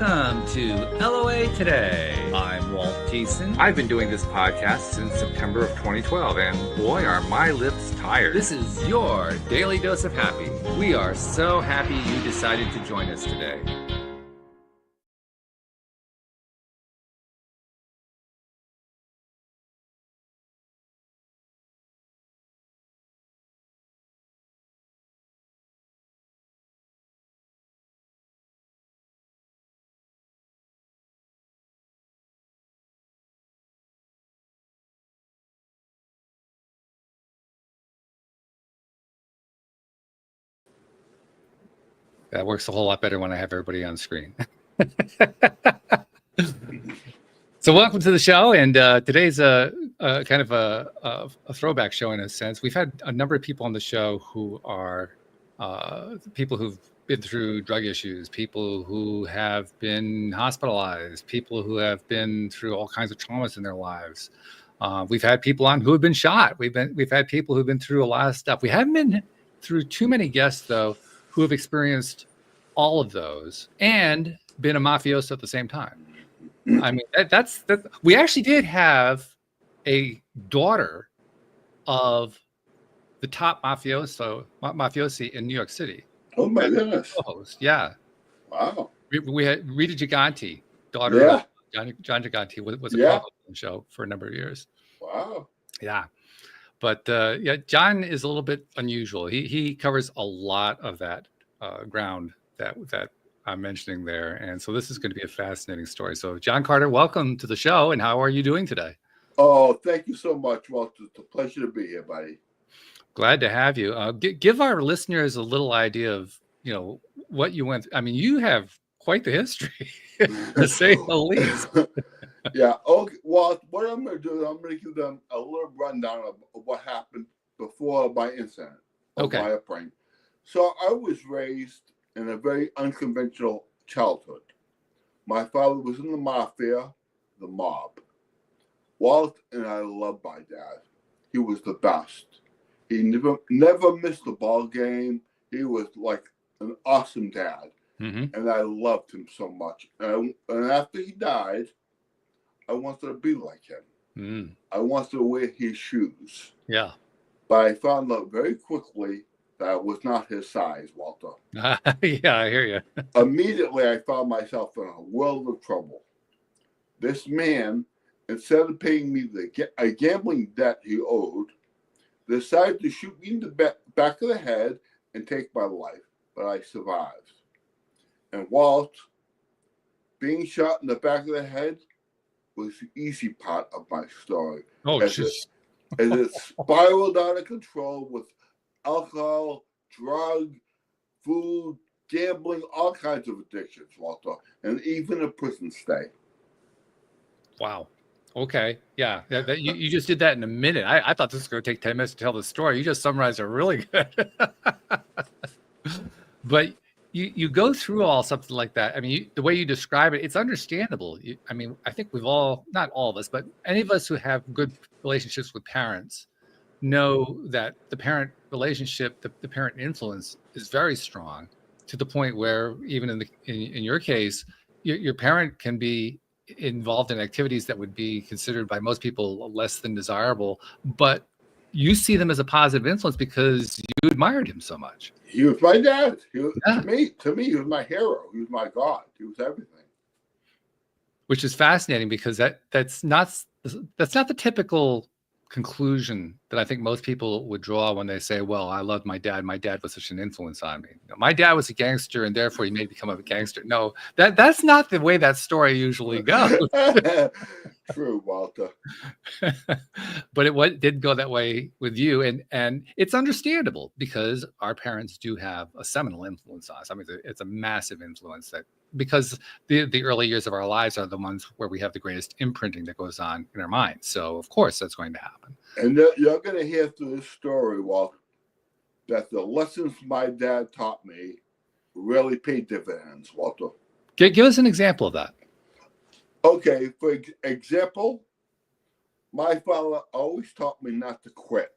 Welcome to LOA Today. I'm Walt Thiessen. I've been doing this podcast since September of 2012, and boy, are my lips tired. This is your daily dose of happy. We are so happy you decided to join us today. That works a whole lot better when I have everybody on screen. So welcome to the show, and today's a kind of a throwback show in a sense. We've had a number of people on the show who are people who've been through drug issues, people who have been hospitalized, people who have been through all kinds of traumas in their lives. We've had people on who have been shot. We've had people who've been through a lot of stuff. We haven't been through too many guests though who have experienced all of those and been a mafioso at the same time. I mean, that's we actually did have a daughter of the top mafiosi in New York City. Oh my goodness! Co-host, yeah. Wow. We had Rita Giganti, daughter of John Giganti, was a co-host on the show for a number of years. Wow. Yeah. But yeah, John is a little bit unusual. He covers a lot of that ground that I'm mentioning there, and so this is going to be a fascinating story. So, John Carter, welcome to the show, and how are you doing today? Oh, thank you so much, Walter. It's a pleasure to be here, buddy. Glad to have you. Give our listeners a little idea of what you went. I mean, you have quite the history, to say the least. Yeah. Okay. Well, what I'm going to do is I'm going to give them a little rundown of what happened before my incident. Okay. My upbringing. So I was raised in a very unconventional childhood. My father was in the mafia, the mob. Walt and I loved my dad. He was the best. He never missed a ball game. He was like an awesome dad. Mm-hmm. And I loved him so much. And after he died, I wanted to be like him. Mm. I wanted to wear his shoes. Yeah. But I found out very quickly that was not his size, Walter. Yeah, I hear you. Immediately, I found myself in a world of trouble. This man, instead of paying me a gambling debt he owed, decided to shoot me in the back of the head and take my life. But I survived. And Walt, being shot in the back of the head was the easy part of my story. Oh, as it spiraled out of control with alcohol, drug, food, gambling, all kinds of addictions, Walter, and even a prison stay. Wow. Okay. Yeah. You just did that in a minute. I thought this was going to take 10 minutes to tell the story. You just summarized it really good. But you go through all something like that. I mean, the way you describe it, it's understandable. I mean, I think we've all, not all of us, but any of us who have good relationships with parents know that the parent relationship, the parent influence is very strong, to the point where even in your case, your parent can be involved in activities that would be considered by most people less than desirable, but you see them as a positive influence because you admired him so much. He was my dad. He was, to me, he was my hero. He was my God. He was everything. Which is fascinating because that's not the typical conclusion that I think most people would draw when they say, well, I loved my dad. My dad was such an influence on me. My dad was a gangster and therefore he made me become a gangster. No, that's not the way that story usually goes. True, Walter. But it did go that way with you. And it's understandable because our parents do have a seminal influence on us. I mean, it's a massive influence because the early years of our lives are the ones where we have the greatest imprinting that goes on in our minds. So, of course, that's going to happen. And you're going to hear through this story, Walt, that the lessons my dad taught me really paid dividends, Walter. Give us an example of that. Okay, for example, my father always taught me not to quit.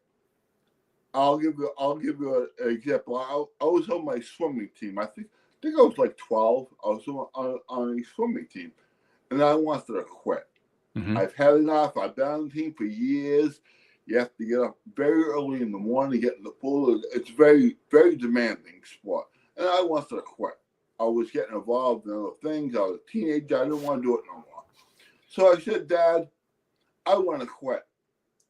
I'll give you an example. I was on my swimming team. I think think I was like 12. I was on a swimming team, and I wanted to quit. Mm-hmm. I've had enough. I've been on the team for years. You have to get up very early in the morning to get in the pool. It's very, very demanding sport. And I wanted to quit. I was getting involved in other things. I was a teenager. I didn't want to do it no more. So I said, Dad, I want to quit.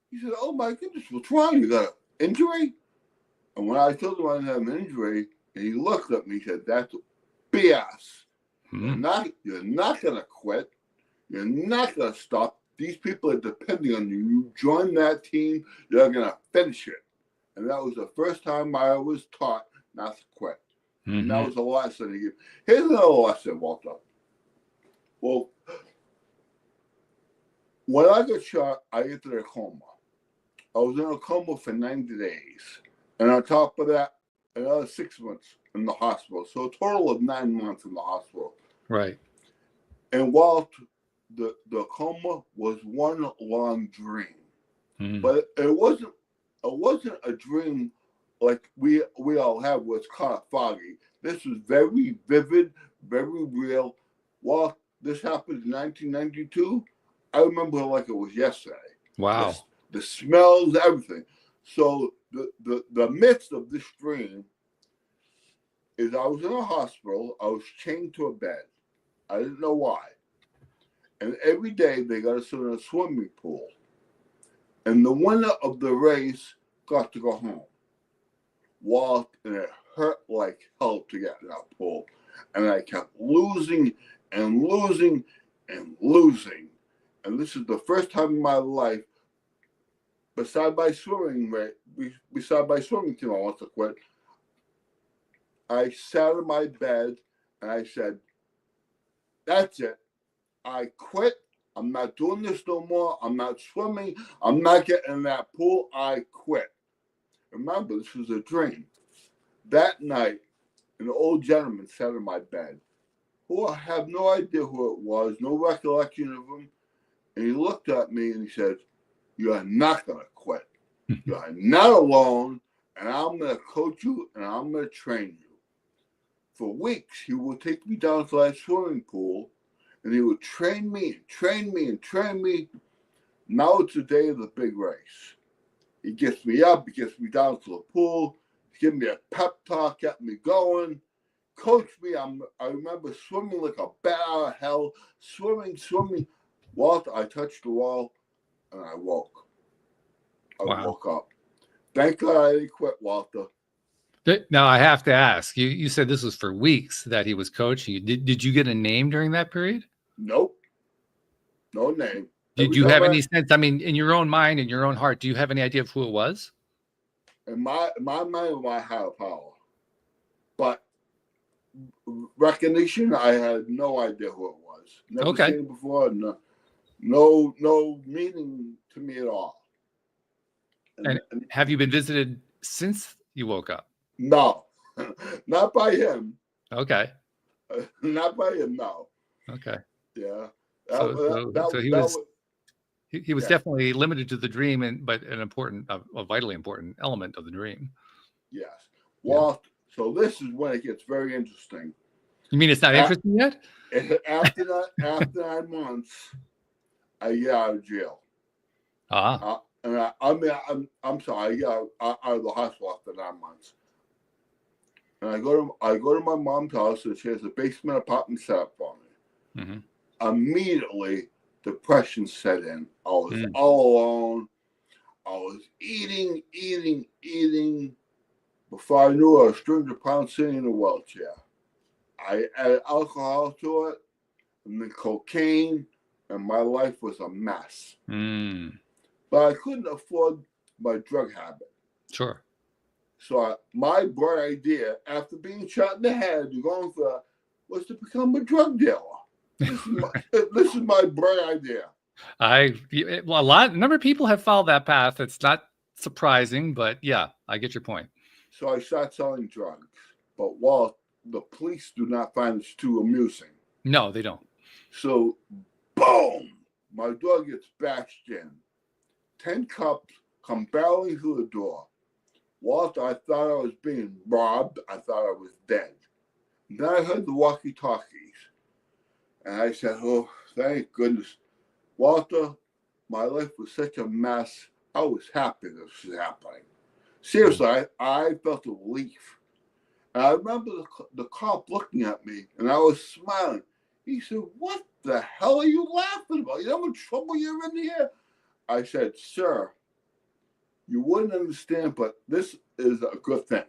He said, oh my goodness, what's wrong? You got an injury? And when I told him I didn't have an injury, and he looked at me and said, that's BS. Mm-hmm. You're not going to quit. You're not going to stop. These people are depending on you. You join that team, you're going to finish it. And that was the first time I was taught not to quit. Mm-hmm. And that was a lesson he gave. Here's another lesson, Walter. Well, when I got shot, I entered a coma. I was in a coma for 90 days. And on top of that, another 6 months in the hospital. So a total of 9 months in the hospital. Right. And while the coma was one long dream. Mm. But it wasn't a dream like we all have where it's kind of foggy. This was very vivid, very real. While this happened in 1992, I remember it like it was yesterday. Wow. The smells, everything. So the midst of this dream is I was in a hospital. I was chained to a bed. I didn't know why. And every day they got us in a swimming pool. And the winner of the race got to go home. And it hurt like hell to get in that pool. And I kept losing and losing and losing. And this is the first time in my life, beside my swimming team I want to quit, I sat in my bed and I said, that's it. I quit. I'm not doing this no more. I'm not swimming. I'm not getting in that pool. I quit. Remember, this was a dream. That night, an old gentleman sat in my bed, who I have no idea who it was, no recollection of him. And he looked at me and he said, you are not going to quit. You are not alone, and I'm going to coach you and I'm going to train you. For weeks, he would take me down to that swimming pool, and he would train me and train me and train me. Now it's the day of the big race. He gets me up, he gets me down to the pool, he gives me a pep talk, get me going, coach me. I remember swimming like a bat out of hell, swimming. Walter, I touched the wall, and I woke. I woke up. Thank God I didn't quit, Walter. Now I have to ask. You said this was for weeks that he was coaching you. Did you get a name during that period? Nope. No name. Did you have any sense? I mean, in your own mind, in your own heart, do you have any idea of who it was? In my mind, my higher power. But recognition, I had no idea who it was. Never seen it before. No meaning to me at all. And have you been visited since you woke up? No, not by him. Okay. Not by him, no. Okay. Yeah. He was definitely limited to the dream, but a vitally important element of the dream. Yes. Well, so this is when it gets very interesting. You mean it's not interesting yet? After 9 months, I get out of jail. And I'm sorry, I get out of the hospital after 9 months. And I go to my mom's house, and she has a basement apartment set up for me. Mm-hmm. Immediately, depression set in. I was all alone. I was eating. Before I knew it, I was 300 pounds sitting in a wheelchair. I added alcohol to it, and then cocaine, and my life was a mess. But I couldn't afford my drug habit. Sure. So my bright idea, after being shot in the head and going for that, was to become a drug dealer. This is my bright idea. A number of people have followed that path. It's not surprising, but yeah, I get your point. So I started selling drugs, but the police do not find this too amusing. No, they don't. So, boom, my door gets bashed in. 10 cops come barreling through the door. Walter, I thought I was being robbed. I thought I was dead. Then I heard the walkie-talkies, and I said, "Oh, thank goodness, Walter. My life was such a mess. I was happy this was happening. Seriously, I felt a relief." And I remember the cop looking at me, and I was smiling. He said, "What the hell are you laughing about? You know how much trouble you're in here?" I said, "Sir, you wouldn't understand, but this is a good thing."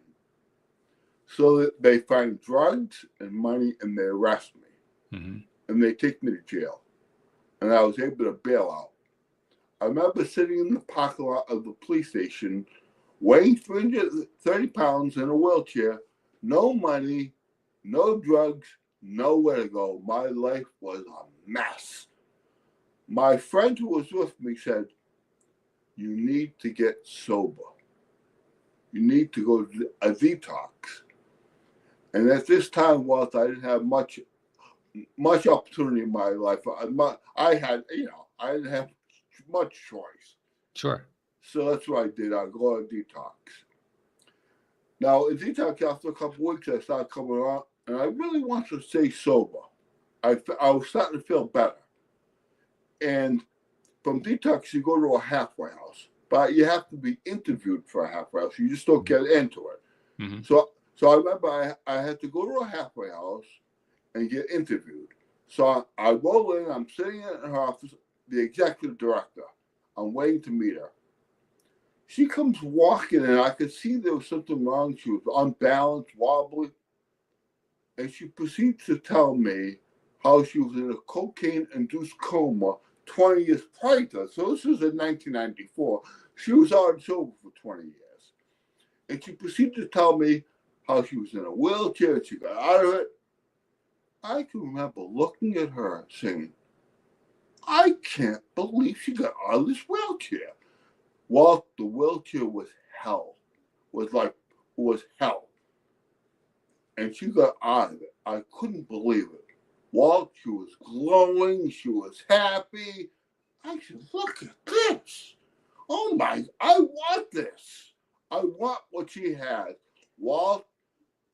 So that they find drugs and money, and they arrest me, and they take me to jail, and I was able to bail out. I remember sitting in the parking lot of the police station, weighing 330 pounds in a wheelchair, no money, no drugs, nowhere to go. My life was a mess. My friend who was with me said, "You need to get sober. You need to go to a detox." And at this time, Walt, I didn't have much opportunity in my life. I didn't have much choice. Sure. So that's what I did. I go on a detox. Now, in detox, after a couple of weeks, I started coming around, and I really wanted to stay sober. I was starting to feel better. And from detox, you go to a halfway house, but you have to be interviewed for a halfway house. You just don't get into it. So I remember I had to go to a halfway house and get interviewed. So I roll in, I'm sitting in her office, the executive director. I'm waiting to meet her. She comes walking in, I could see there was something wrong. She was unbalanced, wobbly. And she proceeds to tell me how she was in a cocaine-induced coma 20 years prior to that. So this was in 1994. She was already sober for 20 years. And she proceeded to tell me how she was in a wheelchair and she got out of it. I can remember looking at her saying, "I can't believe she got out of this wheelchair." Well, the wheelchair was hell. Was hell. And she got out of it. I couldn't believe it. Walt, she was glowing. She was happy. I said, "Look at this. Oh my, I want this. I want what she had." Walt,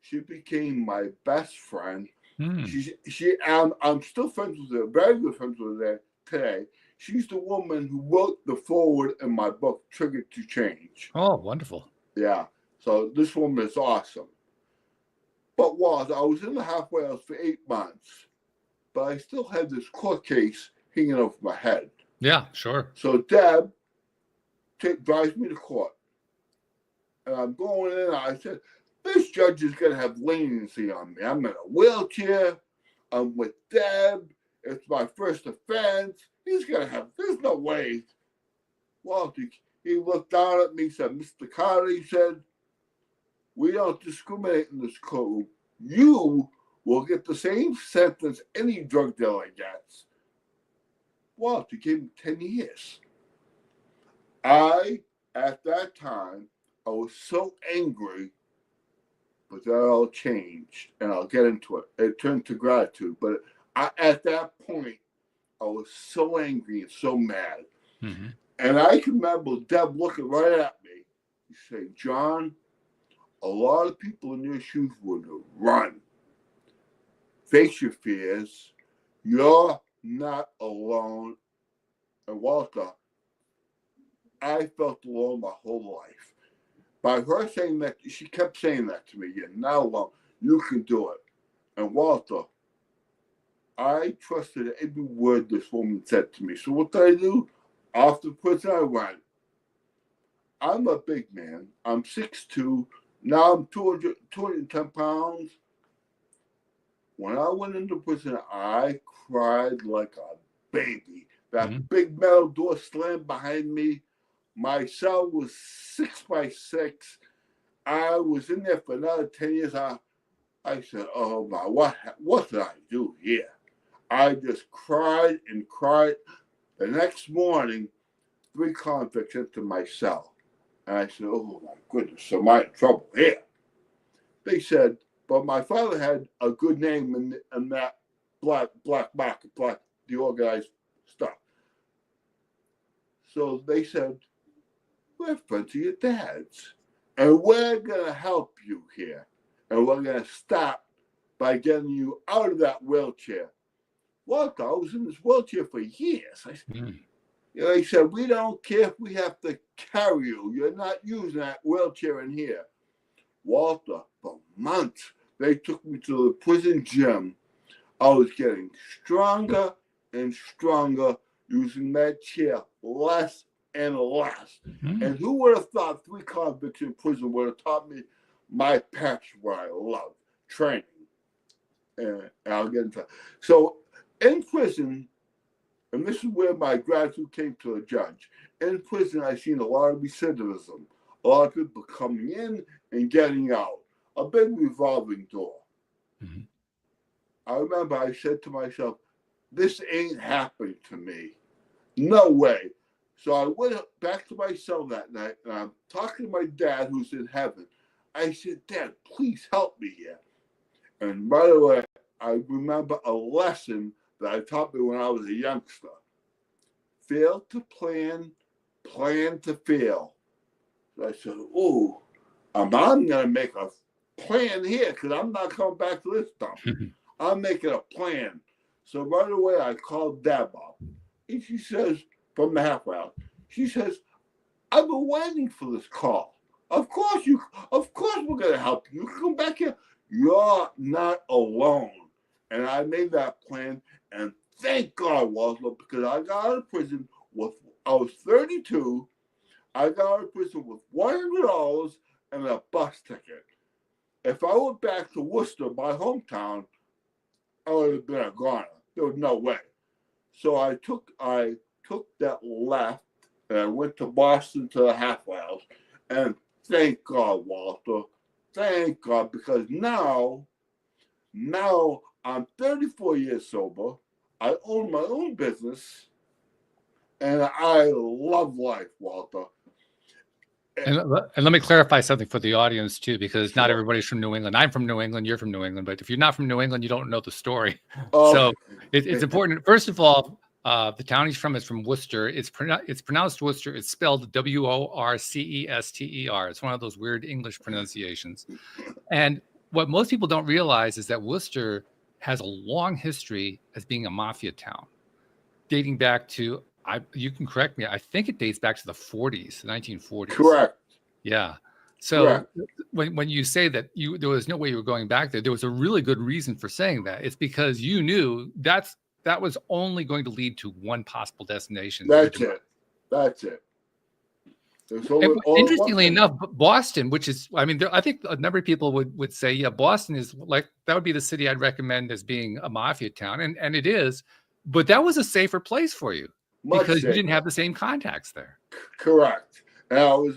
she became my best friend. I'm still friends with her, very good friends with her today. She's the woman who wrote the foreword in my book, Triggered to Change. Oh, wonderful. Yeah. So this woman is awesome. But I was in the halfway house for 8 months, but I still had this court case hanging over my head. Yeah, sure. So Deb drives me to court. And I'm going in, I said, "This judge is going to have leniency on me. I'm in a wheelchair. I'm with Deb. It's my first offense. He's going to have, there's no way." Well, he looked down at me and said, "Mr. Carter," he said, "we don't discriminate in this courtroom. You will get the same sentence any drug dealer gets." Well, he gave me 10 years. At that time, I was so angry, but that all changed, and I'll get into it. It turned to gratitude, but at that point, I was so angry and so mad. And I can remember Deb looking right at me. He said, "John, a lot of people in your shoes would run. Face your fears. You're not alone." And Walter, I felt alone my whole life. By her saying that, she kept saying that to me, "You're not alone. You can do it." And Walter, I trusted every word this woman said to me. So what did I do? After prison, I went. I'm a big man. I'm 6'2". Now I'm 210 pounds. When I went into prison, I cried like a baby. That big metal door slammed behind me. My cell was 6 by 6. I was in there for another 10 years. I said, "Oh my, what did I do here?" I just cried and cried. The next morning, 3 convicts entered my cell. And I said, "Oh my goodness, am I in trouble here?" They said, but my father had a good name in that black market, the organized stuff. So they said, "We're friends of your dad's, and we're going to help you here. And we're going to stop by getting you out of that wheelchair. Walter, I was in this wheelchair for years. They said, we don't care if we have to carry you. You're not using that wheelchair in here. Walter, for months, they took me to the prison gym. I was getting stronger and stronger using that chair less and less. And who would have thought 3 convicts in prison would have taught me my passion, what I love, training. And I'll get into that. So in prison, and this is where my gratitude came to the judge. In prison, I've seen a lot of recidivism, a lot of people coming in and getting out, a big revolving door. I remember I said to myself, this ain't happening to me. No way. So I went back to my cell that night, and I'm talking to my dad, who's in heaven. I said, Dad, please help me here. And right away, I remember a lesson that I taught me when I was a youngster. Fail to plan, plan to fail. So I said, oh, I'm going to make a plan here because I'm not coming back to this stuff. I'm making a plan. So right away, I called Deb up. And she says, from the halfway house, she says, I've been waiting for this call. Of course we're going to help you. You can come back here. You're not alone. And I made that plan. And thank God, Walter, because I got out of prison I was 32. I got out of prison with $100 and a bus ticket. If I went back to Worcester, my hometown, I would have been a goner. There was no way. So I took that left and I went to Boston to the halfway house. And thank God, Walter. Thank God, because now I'm 34 years sober. I own my own business, and I love life, Walter. And let me clarify something for the audience too, because not everybody's from New England. I'm from New England. You're from New England. But if you're not from New England, you don't know the story. So it's important. First of all, the town he's from is from Worcester. It's pronounced Worcester. It's spelled Worcester. It's one of those weird English pronunciations. And what most people don't realize is that Worcester has a long history as being a mafia town, dating back to, you can correct me, I think it dates back to the 40s, the 1940s. Correct. Yeah. So when you say that there was no way you were going back there was a really good reason for saying that. It's because you knew that was only going to lead to one possible destination. That's it. Interestingly enough, Boston, which is, I mean, I think a number of people would say, yeah, Boston is like, that would be the city I'd recommend as being a mafia town. And it is, but that was a safer place for you because you didn't have the same contacts there. Correct. And I was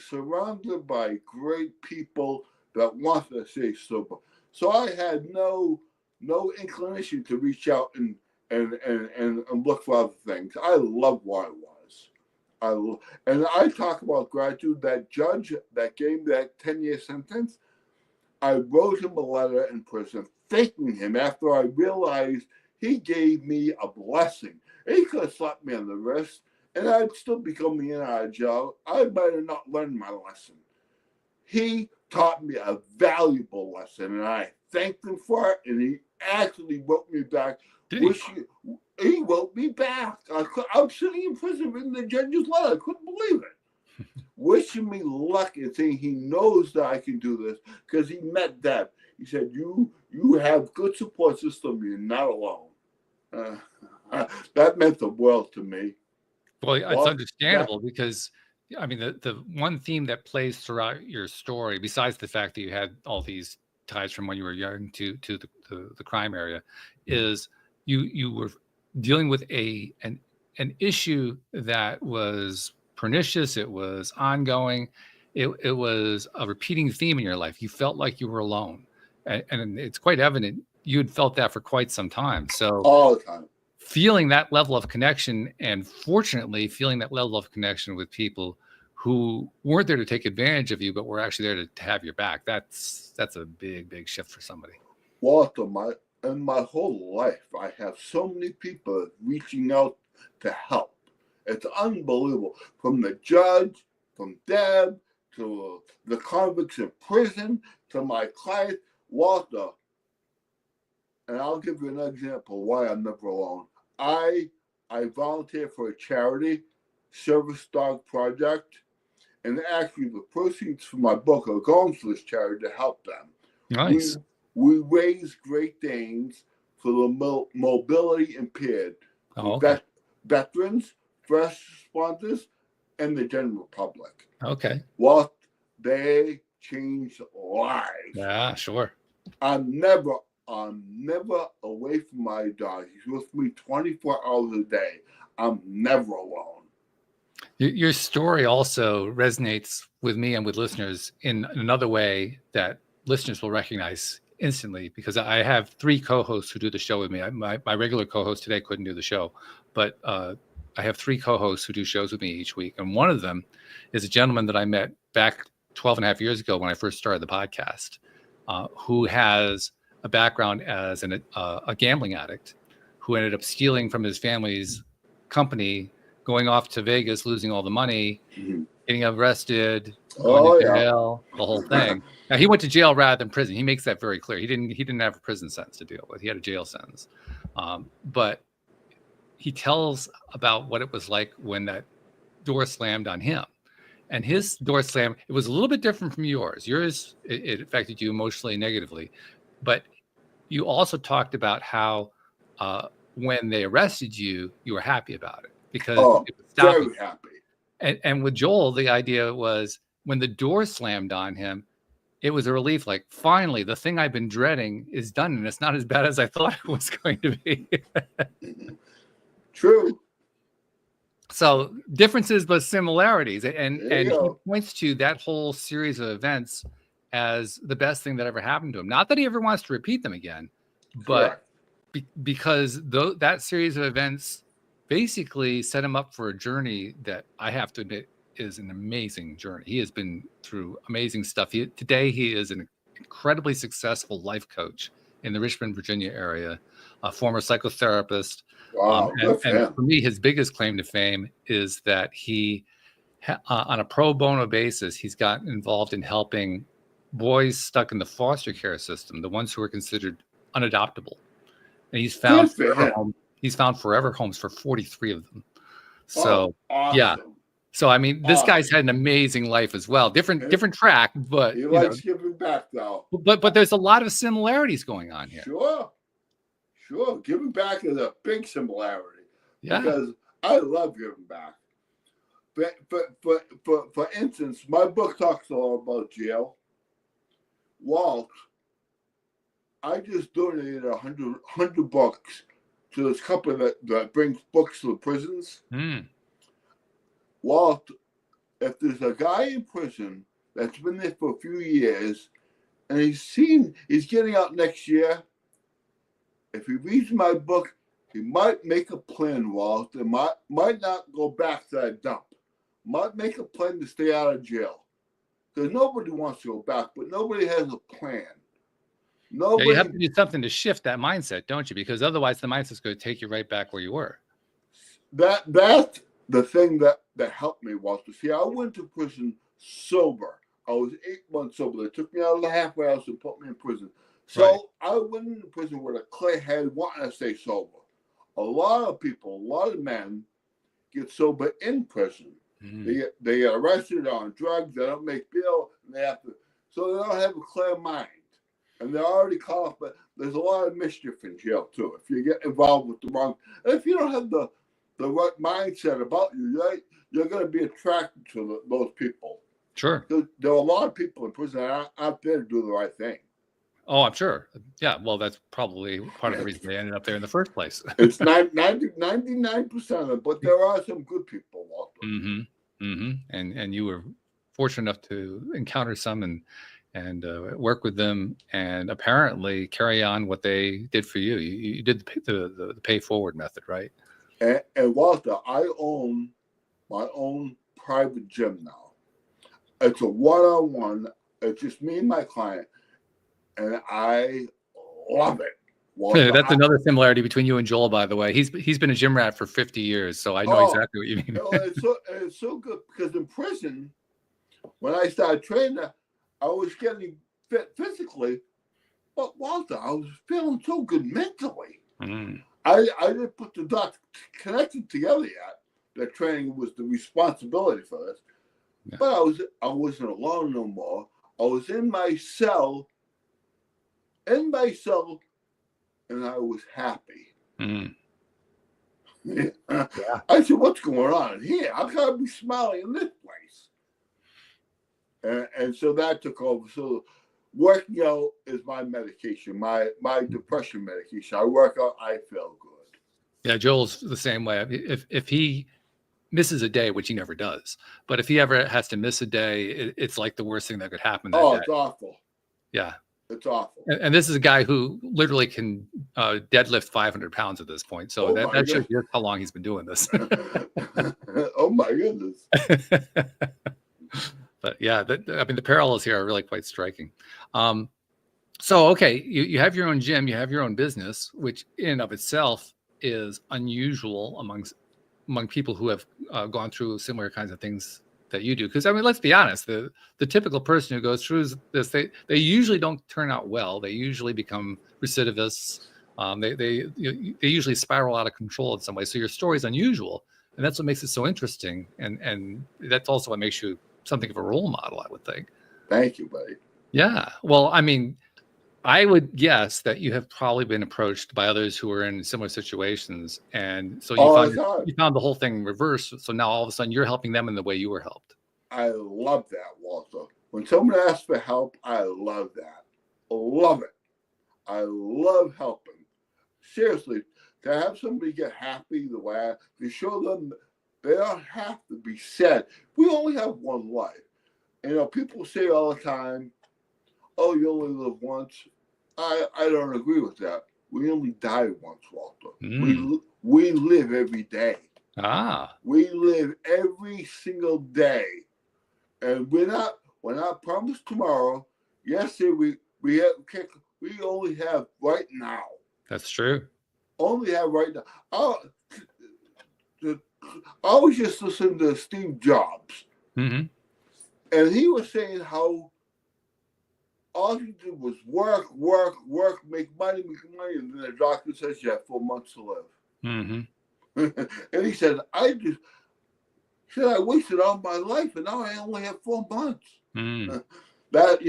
surrounded by great people that wanted to stay sober. So I had no inclination to reach out and look for other things. I love what I was. And I talk about gratitude. That judge that gave me that 10-year sentence, I wrote him a letter in prison thanking him after I realized he gave me a blessing. He could have slapped me on the wrist, and I'd still be coming in out of jail. I might have not learned my lesson. He taught me a valuable lesson, and I thanked him for it, and he actually wrote me back. He wrote me back. I'm sitting in prison reading the judge's letter. I couldn't believe it. Wishing me luck and saying he knows that I can do this because he met Deb. He said, you have good support system. You're not alone. That meant the world to me. Well, it's understandable because, I mean, the one theme that plays throughout your story, besides the fact that you had all these ties from when you were young to the crime area, is you were dealing with an issue that was pernicious. It was ongoing. It was a repeating theme in your life. You felt like you were alone, and it's quite evident you had felt that for quite some time. So all the time, feeling that level of connection, and fortunately feeling that level of connection with people who weren't there to take advantage of you, but were actually there to have your back. That's a big shift for somebody. Walter, in my whole life, I have so many people reaching out to help. It's unbelievable. From the judge, from Deb, to the convicts in prison, to my client, Walter. and I'll give you an example why I'm never alone. I volunteer for a charity, Service Dog Project, and actually the proceeds from my book are going to this charity to help them. Nice. We raise Great Danes for the mobility impaired, veterans, first responders, and the general public. Okay. Well, they change lives. Yeah, sure. I'm never away from my dog. He's with me 24 hours a day. I'm never alone. Your story also resonates with me and with listeners in another way that listeners will recognize instantly, because I have 3 co-hosts who do the show with me. My regular co-host today couldn't do the show, but I have 3 co-hosts who do shows with me each week. And one of them is a gentleman that I met back 12 and a half years ago when I first started the podcast, who has a background as a gambling addict who ended up stealing from his family's company, going off to Vegas, losing all the money, getting arrested, going to jail, the whole thing. Now, he went to jail rather than prison. He makes that very clear. He didn't have a prison sentence to deal with. He had a jail sentence. But he tells about what it was like when that door slammed on him. And his door slam, it was a little bit different from yours. Yours, it affected you emotionally negatively. But you also talked about how when they arrested you, you were happy about it because it was stopping. Very happy. And with Joel, the idea was when the door slammed on him, it was a relief. Like, finally, the thing I've been dreading is done, and it's not as bad as I thought it was going to be. True. So differences, but similarities. And he points to that whole series of events as the best thing that ever happened to him. Not that he ever wants to repeat them again, but because that series of events basically set him up for a journey that I have to admit is an amazing journey. He has been through amazing stuff. Today, he is an incredibly successful life coach in the Richmond, Virginia area, a former psychotherapist. Wow, and for me, his biggest claim to fame is that he, on a pro bono basis, he's gotten involved in helping boys stuck in the foster care system, the ones who are considered unadoptable. And he's found forever homes for 43 of them. So, awesome. Yeah. So, I mean, this guy's had an amazing life as well. Different track, but he likes giving back, though. But there's a lot of similarities going on here. Sure. Giving back is a big similarity. Yeah. Because I love giving back. But for instance, my book talks a lot about jail. Walt, I just donated 100 bucks to this company that brings books to the prisons. Walt, if there's a guy in prison that's been there for a few years and he's getting out next year, if he reads my book, he might make a plan, Walt, and might not go back to that dump. Might make a plan to stay out of jail. Because nobody wants to go back, but nobody has a plan. You have to do something to shift that mindset, don't you? Because otherwise the mindset's going to take you right back where you were. That's the thing that helped me, Walter. See, I went to prison sober. I was 8 months sober. They took me out of the halfway house and put me in prison. So I went into prison with a clear head, wanting to stay sober. A lot of men get sober in prison. They get arrested on drugs. They don't make bail. And so they don't have a clear mind. And they're already caught up. But there's a lot of mischief in jail, too. If you get involved with the wrong... If you don't have the right mindset about you, you're going to be attracted to those people. Sure. There are a lot of people in prison that aren't there to do the right thing. Oh, I'm sure. Yeah, well, that's probably part of the reason they ended up there in the first place. It's 99% of them, but there are some good people, Walter. And you were fortunate enough to encounter some and work with them and apparently carry on what they did for you. You did the pay forward method, right? And Walter, I own my own private gym now. It's a one-on-one. It's just me and my client. And I love it. Walter, that's another similarity between you and Joel, by the way. He's been a gym rat for 50 years, so I know exactly what you mean. It's so good because in prison, when I started training, I was getting fit physically, But Walter, I was feeling so good mentally. Mm. I didn't put the dots connected together yet. That training was the responsibility for this. Yeah. But I wasn't alone no more. I was in my cell, and I was happy. Mm. I said, what's going on here? How can I be smiling in this place? And so that took over. So working out is my medication, my depression medication. I work out, I feel good. Yeah, Joel's the same way. If he misses a day, which he never does, but if he ever has to miss a day, it's like the worst thing that could happen that day. It's awful. Yeah. It's awful. And this is a guy who literally can deadlift 500 pounds at this point. So that shows you how long he's been doing this. Oh my goodness. But yeah, the parallels here are really quite striking. So, okay, you have your own gym, you have your own business, which in and of itself is unusual among people who have gone through similar kinds of things that you do. Because, I mean, let's be honest, the typical person who goes through this, they usually don't turn out well. They usually become recidivists. They usually spiral out of control in some way. So your story is unusual, and that's what makes it so interesting. And that's also what makes you something of a role model, I would think. Thank you, buddy. Yeah. Well, I mean, I would guess that you have probably been approached by others who are in similar situations. And so you found the whole thing reversed. So now all of a sudden you're helping them in the way you were helped. I love that, Walter. When someone asks for help, I love that. Love it. I love helping. Seriously, to have somebody get happy the way to show them they don't have to be sad. We only have one life. You know, people say all the time, oh, you only live once. I don't agree with that. We only die once, Walter. We live every day. We live every single day. And we're not promised tomorrow. Yesterday we only have right now. That's true. Only have right now. I was just listening to Steve Jobs. Mm-hmm. And he was saying how all he did was work, make money, and then the doctor says you have 4 months to live. Mm-hmm. And he said, I wasted all my life, and now I only have 4 months. Mm. That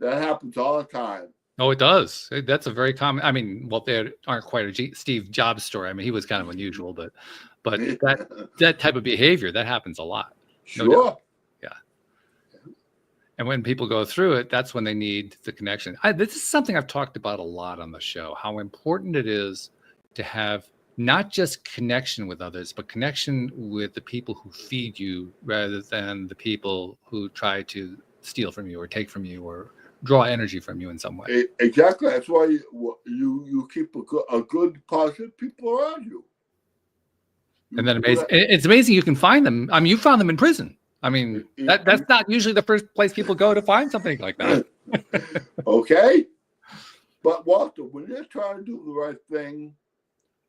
happens all the time. Oh, it does. That's a very common. I mean, well, they aren't quite a Steve Jobs story. I mean, he was kind of unusual, but that type of behavior that happens a lot. Sure. No, yeah. And when people go through it, that's when they need the connection. This is something I've talked about a lot on the show, how important it is to have not just connection with others, but connection with the people who feed you rather than the people who try to steal from you or take from you or draw energy from you in some way. Exactly. That's why you keep a good, positive people around you. And then it's amazing you can find them. I mean, you found them in prison. I mean, that's not usually the first place people go to find something like that. Okay. But Walter, when you're trying to do the right thing,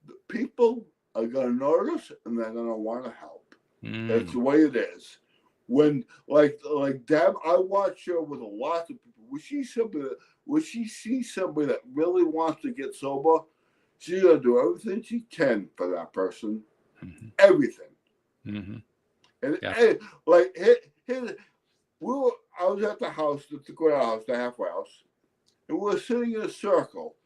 the people are going to notice and they're going to want to help. That's the way it is. When like Deb, I watch her with a lot of people. When she sees somebody that really wants to get sober, she's gonna do everything she can for that person. Mm-hmm. Everything. Mm-hmm. And I was at the house, the halfway house, and we were sitting in a circle,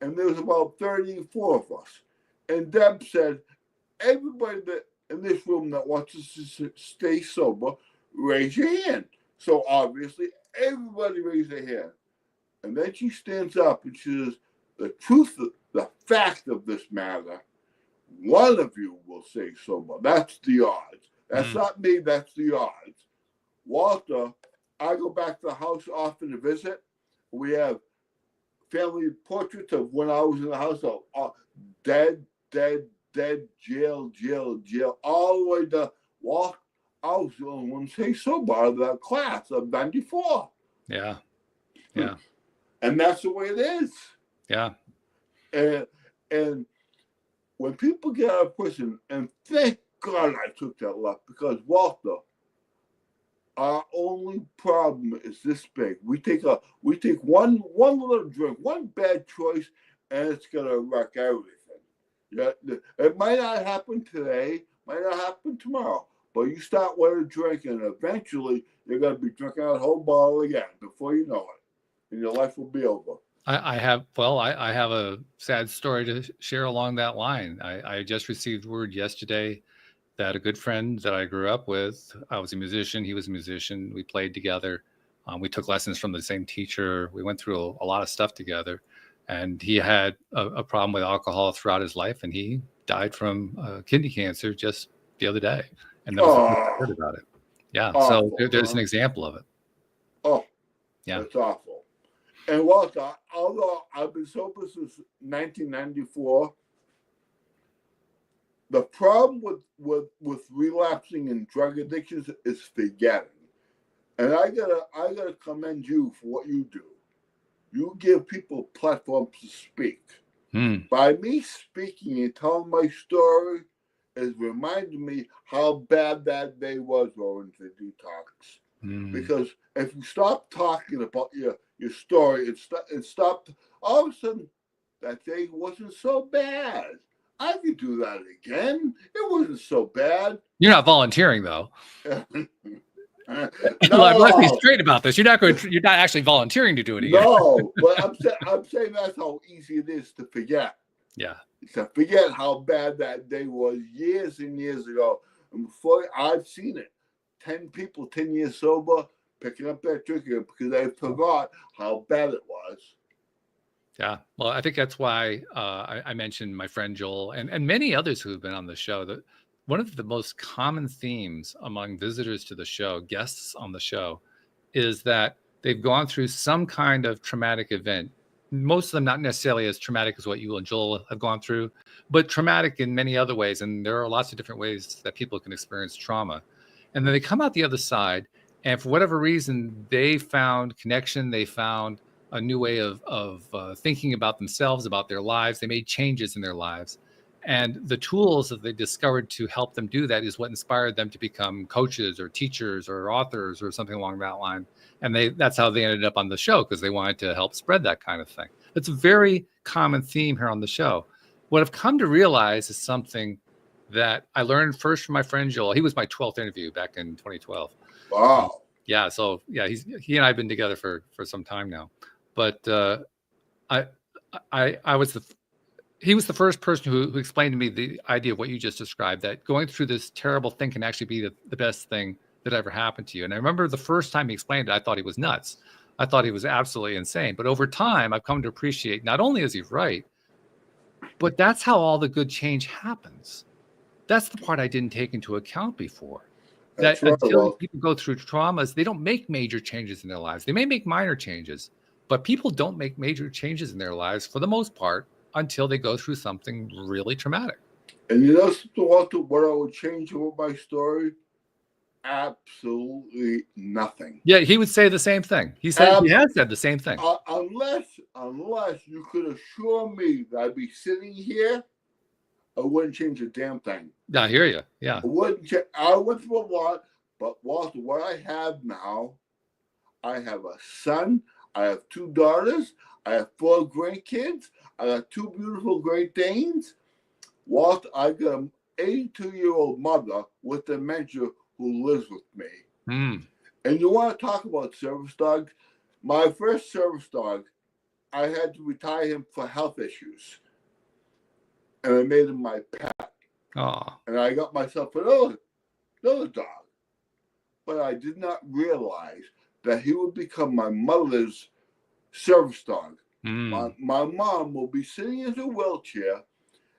and there was about 34 of us. And Deb said, everybody that in this room that wants to stay sober, raise your hand. So obviously, everybody raised their hand. And then she stands up and she says, the truth, the fact of this matter, one of you will stay sober. That's the odds. That's not me, that's the odds. Walter, I go back to the house often to visit. We have family portraits of when I was in the house, dead, jail, all the way to walk. I was the only one to stay sober out of that class of 94. Yeah. And that's the way it is. Yeah. And when people get out of prison, and thank God I took that left, because Walter, Our only problem is this big. We take one little drink, one bad choice, and it's gonna wreck everything. Yeah, it might not happen today, might not happen tomorrow, but you start with a drink, and eventually you're gonna be drinking that whole bottle again before you know it, and your life will be over. I have a sad story to share along that line. I just received word yesterday that a good friend that I grew up with, I was a musician, he was a musician, we played together. We took lessons from the same teacher. We went through a lot of stuff together. And he had a problem with alcohol throughout his life, and he died from kidney cancer just the other day. And that was the first I heard about it. Yeah, so there's an example of it. Oh, yeah, that's awful. And Walter, although I've been sober since 1994, the problem with relapsing and drug addictions is forgetting. And I gotta commend you for what you do. You give people platforms to speak. By me speaking and telling my story, is reminding me how bad that day was going to detox. Because if you stop talking about your story and stopped, all of a sudden that day wasn't so bad. I could do that again. It wasn't so bad. You're not volunteering though. No. Let's be straight about this. You're not actually volunteering to do it again. No, but I'm saying that's how easy it is to forget. Yeah. To forget how bad that day was years and years ago. And before I've seen it, 10 people 10 years sober picking up that drink because they forgot how bad it was. Yeah. Well, I think that's why I mentioned my friend Joel and many others who have been on the show. That one of the most common themes among visitors to the show, guests on the show, is that they've gone through some kind of traumatic event. Most of them not necessarily as traumatic as what you and Joel have gone through, but traumatic in many other ways. And there are lots of different ways that people can experience trauma. And then they come out the other side, and for whatever reason, they found connection. They found a new way of thinking about themselves, about their lives. They made changes in their lives. And the tools that they discovered to help them do that is what inspired them to become coaches or teachers or authors or something along that line. And that's how they ended up on the show, because they wanted to help spread that kind of thing. It's a very common theme here on the show. What I've come to realize is something that I learned first from my friend Joel. He was my 12th interview back in 2012. Wow. Yeah. So yeah, he and I have been together for some time now. But he was the first person who explained to me the idea of what you just described, that going through this terrible thing can actually be the best thing that ever happened to you. And I remember the first time he explained it, I thought he was nuts. I thought he was absolutely insane. But over time, I've come to appreciate not only is he right, but that's how all the good change happens. That's the part I didn't take into account before. That until people go through traumas, they don't make major changes in their lives. They may make minor changes, but people don't make major changes in their lives for the most part until they go through something really traumatic. And you know, Walter, what I would change about my story? Absolutely nothing. Yeah, he would say the same thing. He said he has said the same thing. Unless you could assure me that I'd be sitting here, I wouldn't change a damn thing. I hear you. Yeah. I went through a lot, but Walter, what I have now, I have a son, I have 2 daughters, I have 4 grandkids, I got 2 beautiful Great Danes. Walter, I got an 82-year-old mother with dementia who lives with me. And you want to talk about service dogs? My first service dog, I had to retire him for health issues. And I made him my pet. Oh. And I got myself another dog. But I did not realize that he would become my mother's service dog. My mom will be sitting in her wheelchair,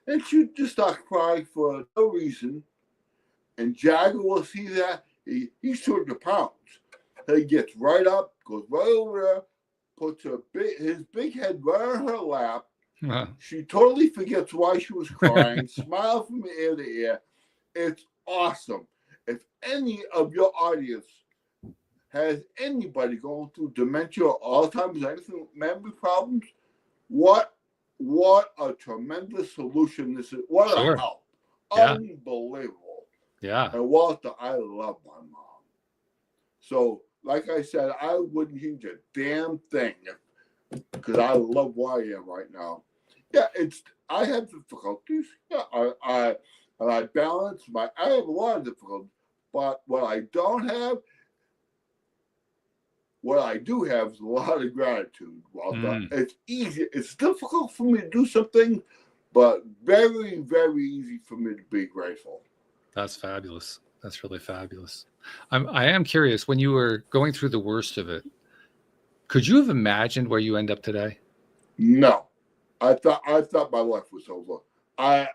and she'd just start crying for no reason. And Jagger will see that. He's 200 pounds. He gets right up, goes right over there, puts his big head right on her lap. She totally forgets why she was crying, smile from ear to ear. It's awesome. If any of your audience has anybody going through dementia or Alzheimer's, anything, memory problems, what a tremendous solution this is. What a help. Yeah. Unbelievable. Yeah. And Walter, I love my mom. So, like I said, I wouldn't change a damn thing because I love where I am right now. Yeah, I have difficulties. Yeah, I balance I have a lot of difficulties, but what I do have is a lot of gratitude. Walter. It's easy. It's difficult for me to do something, but very, very easy for me to be grateful. That's fabulous. That's really fabulous. I am curious, when you were going through the worst of it, could you have imagined where you end up today? No, I thought my life was over. I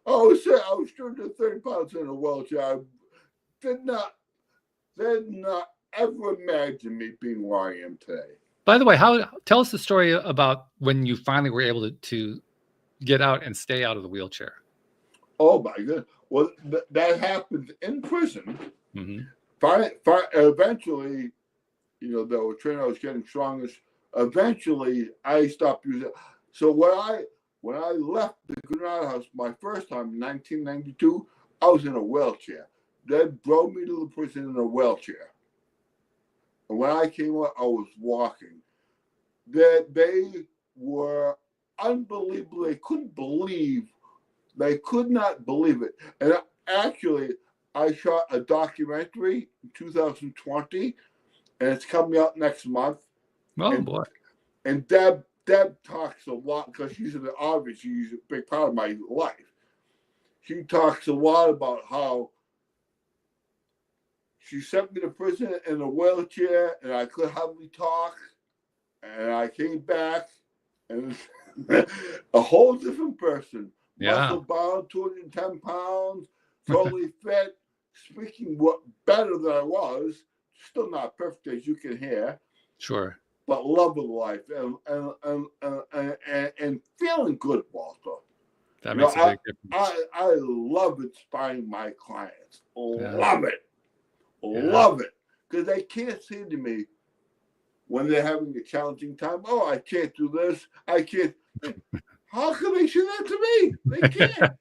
was 230 pounds in a wheelchair. I did not ever imagine me being where I am today. By the way, tell us the story about when you finally were able to get out and stay out of the wheelchair. Oh my goodness! Well, that happened in prison. Mm-hmm. Eventually, they were training. I was getting stronger. Eventually, I stopped using it. So when I left the Granada House my first time in 1992, I was in a wheelchair. They brought me to the prison in a wheelchair. And when I came out, I was walking. They were unbelievable. They could not believe it. And actually, I shot a documentary in 2020, and it's coming out next month. Oh, boy. And Deb talks a lot, because she's a big part of my life. She talks a lot about how she sent me to prison in a wheelchair, and I could hardly talk. And I came back, and a whole different person. Yeah. Muscle bound, 210 pounds, totally fit, speaking better than I was. Still not perfect, as you can hear. Sure. But loving life and feeling good, Walter. That makes a big difference. I love inspiring my clients. Yeah. Love it. Love it. Because they can't say to me when they're having a challenging time, oh, I can't do this. I can't. How can they say that to me? They can't.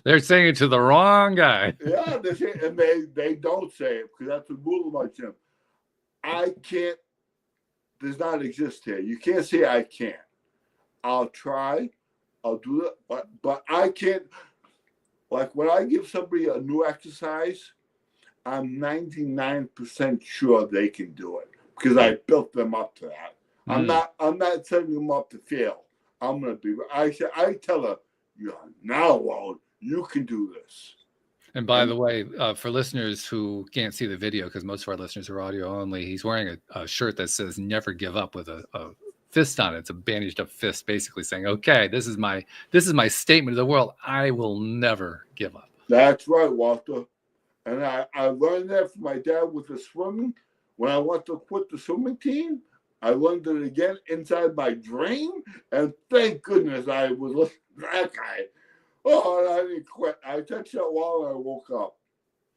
They're saying it to the wrong guy. Yeah, they say, and they don't say it, because that's the rule of my gym. I can't. Does not exist here. You can't say I can't. I'll try. I'll do it, but I can't. Like when I give somebody a new exercise, I'm 99% sure they can do it, because I built them up to that. I'm not setting them up to fail. I'm gonna be. I tell her, you can do this. And by the way, for listeners who can't see the video, because most of our listeners are audio only, he's wearing a shirt that says "Never Give Up" with a fist on it. It's a bandaged up fist, basically saying, "Okay, this is my statement to the world. I will never give up." That's right, Walter. And I learned that from my dad with the swimming. When I went to quit the swimming team, I learned it again inside my dream. And thank goodness I was listening to that guy. Oh, and I didn't quit. I touched that wall and I woke up.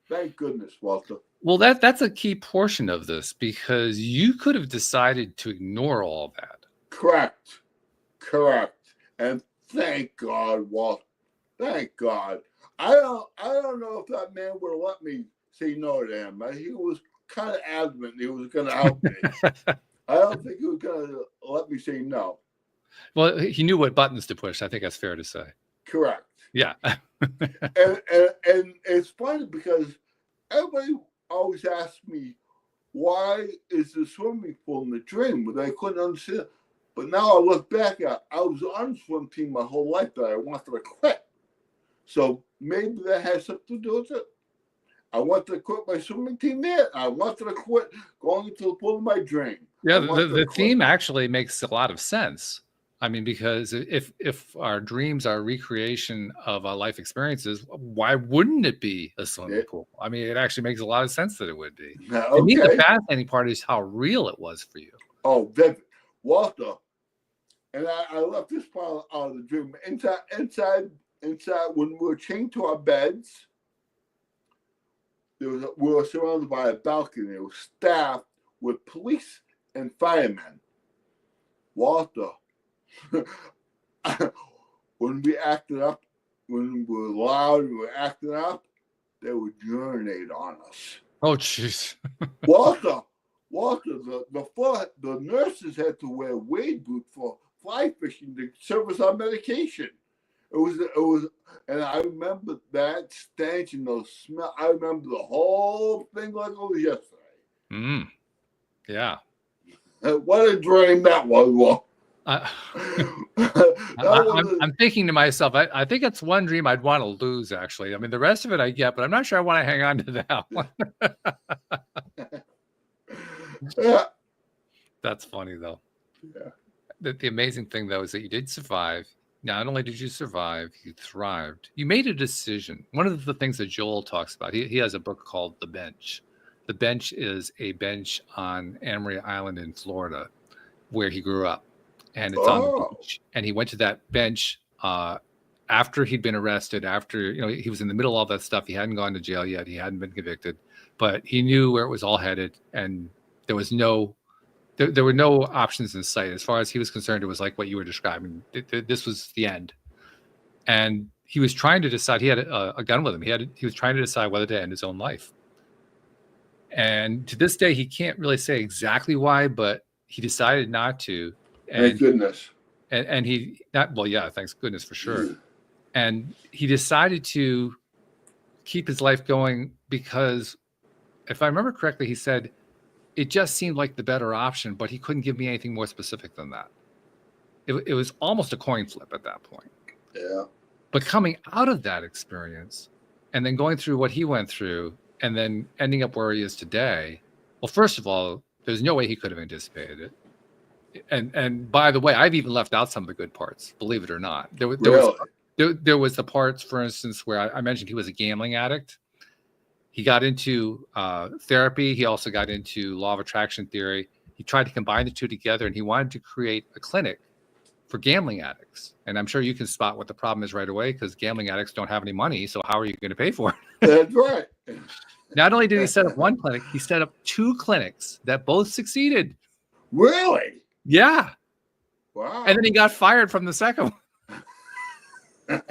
Thank goodness, Walter. Well, that's a key portion of this, because you could have decided to ignore all that. Correct. And thank God, Walter. Thank God. I don't know if that man would have let me say no to him. He was kind of adamant he was going to help me. I don't think he was going to let me say no. Well, he knew what buttons to push. I think that's fair to say. Correct. Yeah. and it's funny because everybody always asks me, why is the swimming pool in the dream? But I couldn't understand. But now I look back at, I was on the swim team my whole life that I wanted to quit. So maybe that has something to do with it. I wanted to quit my swimming team there. I wanted to quit going to the pool of my dream. Yeah, the theme actually makes a lot of sense. I mean, because if our dreams are recreation of our life experiences, why wouldn't it be a swimming pool? I mean, it actually makes a lot of sense that it would be. Okay. To me, the fascinating part is how real it was for you. Oh, vivid. Walter, and I left this part out of the dream. Inside, when we were chained to our beds, we were surrounded by a balcony. It was staffed with police and firemen. Walter, when we acted up, when we were loud, we were acting up, they would urinate on us. Oh, jeez. Walter, the nurses had to wear wade boots for fly fishing to service our medication. It was, and I remember that stench and those smell. I remember the whole thing like it was yesterday. Yeah. What a dream that was. Well, I'm thinking to myself, I think it's one dream I'd want to lose, actually. I mean, the rest of it I get, but I'm not sure I want to hang on to that one. Yeah. That's funny, though. Yeah. The amazing thing, though, is that you did survive. Not only did you survive, you thrived. You made a decision. One of the things that Joel talks about, he has a book called The Bench. The Bench is a bench on Anna Maria Island in Florida, where he grew up. And it's on the beach. And he went to that bench after he'd been arrested, after, he was in the middle of all that stuff. He hadn't gone to jail yet. He hadn't been convicted, but he knew where it was all headed. And there was there were no options in sight. As far as he was concerned, it was like what you were describing. This was the end. And he was trying to decide, he had a gun with him. He was trying to decide whether to end his own life. And to this day, he can't really say exactly why, but he decided not to. And, thank goodness. And thanks goodness for sure. And he decided to keep his life going because, if I remember correctly, he said, it just seemed like the better option, but he couldn't give me anything more specific than that. It was almost a coin flip at that point. Yeah. But coming out of that experience and then going through what he went through and then ending up where he is today, well, first of all, there's no way he could have anticipated it. And by the way, I've even left out some of the good parts, believe it or not. There was the parts, for instance, where I mentioned he was a gambling addict. He got into therapy. He also got into law of attraction theory. He tried to combine the two together, and he wanted to create a clinic for gambling addicts. And I'm sure you can spot what the problem is right away, because gambling addicts don't have any money. So how are you going to pay for it? That's right. Not only did he set up one clinic, he set up two clinics that both succeeded. Really? Yeah. Wow. And then he got fired from the second one.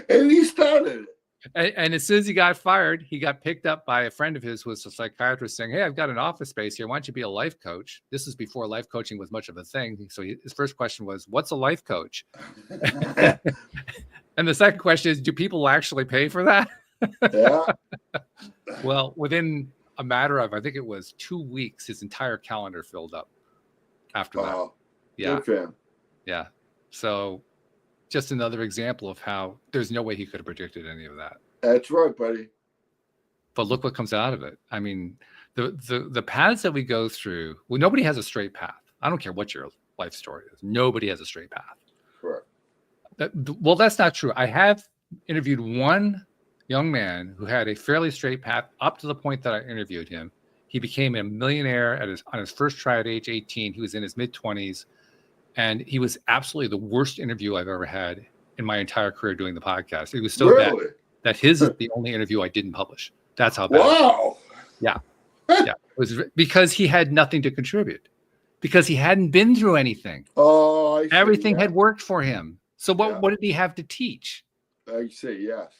And he started it. And as soon as he got fired, he got picked up by a friend of his who was a psychiatrist saying, hey, I've got an office space here. Why don't you be a life coach? This was before life coaching was much of a thing. So his first question was, what's a life coach? And the second question is, do people actually pay for that? Yeah. Well, within a matter of, I think it was 2 weeks, his entire calendar filled up after that. Yeah. Good for him. Yeah. So just another example of how there's no way he could have predicted any of that. That's right, buddy. But look what comes out of it. I mean, the paths that we go through, well, nobody has a straight path. I don't care what your life story is. Nobody has a straight path. Correct. Well, that's not true. I have interviewed one young man who had a fairly straight path up to the point that I interviewed him. He became a millionaire on his first try at age 18. He was in his mid-20s. And he was absolutely the worst interview I've ever had in my entire career doing the podcast. It was so bad that his is the only interview I didn't publish. That's how bad. Wow. Yeah. Yeah. It was because he had nothing to contribute, because he hadn't been through anything. Oh, I see, everything had worked for him. So what did he have to teach? I say yes.